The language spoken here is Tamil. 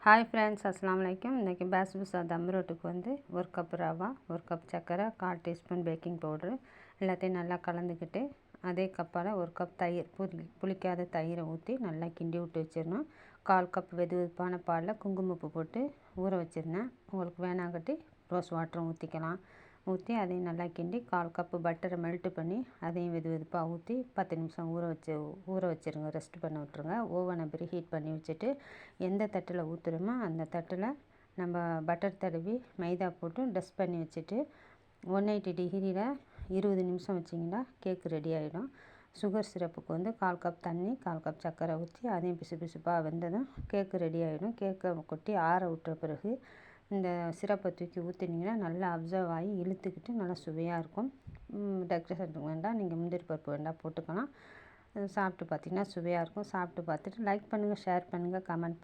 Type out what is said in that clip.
ஹாய் ஃப்ரெண்ட்ஸ், அஸ்ஸலாமு அலைக்கும். இன்றைக்கி பாஸ்பூசா தம் ரோட்டுக்கு வந்து 1 கப் ரவா, 1 கப் சர்க்கரை, 1/4 டீஸ்பூன் பேக்கிங் பவுட்ரு எல்லாத்தையும் நல்லா கலந்துக்கிட்டு, அதே கப்பால் 1 கப் தயிர், புளிக்காத தயிரை ஊற்றி நல்லா கிண்டி விட்டு வச்சிடணும். 1/4 கப் வெது வெதுப்பான பாலில் குங்குமப்பூ போட்டு ஊற வச்சுருந்தேன். உங்களுக்கு வேணாங்கட்டி ரோஸ் வாட்டரும் ஊற்றிக்கலாம். ஊற்றி அதையும் நல்லா கிண்டி 1/4 கப்பு பட்டரை மெல்ட்டு பண்ணி அதையும் வெது வெதுப்பாக ஊற்றி 10 நிமிஷம் ஊற வச்சுருங்க. ரெஸ்ட் பண்ண விட்ருங்க. ஓவனை ப்ரீஹீட் பண்ணி வச்சுட்டு எந்த தட்டில் ஊற்றுறோமோ அந்த தட்டில் நம்ம பட்டர் தடவி மைதா போட்டு டஸ்ட் பண்ணி வச்சுட்டு 180 டிகிரியில் 20 நிமிஷம் வச்சிங்கன்னா கேக்கு ரெடி ஆகிடும். சுகர் சிரப்புக்கு வந்து 1/4 கப் தண்ணி, 1/4 கப் சர்க்கரை ஊற்றி அதையும் பிசு பிசுப்பாக வெந்ததும் கேக்கு ரெடி ஆகிடும். கேக்கை கொட்டி ஆற விட்ட பிறகு இந்த சிரப்பை தூக்கி ஊற்றினீங்கன்னா நல்லா அப்சர்வ் ஆகி இழுத்துக்கிட்டு நல்லா சுவையாக இருக்கும். டெக்கரேஷன் வேண்டாம், நீங்கள் முந்திரி பருப்பு வேண்டாம் போட்டுக்கலாம். சாப்பிட்டு பார்த்திங்கன்னா சுவையாக இருக்கும். சாப்பிட்டு பார்த்துட்டு லைக் பண்ணுங்கள், ஷேர் பண்ணுங்கள், கமெண்ட் பண்ணுங்கள்.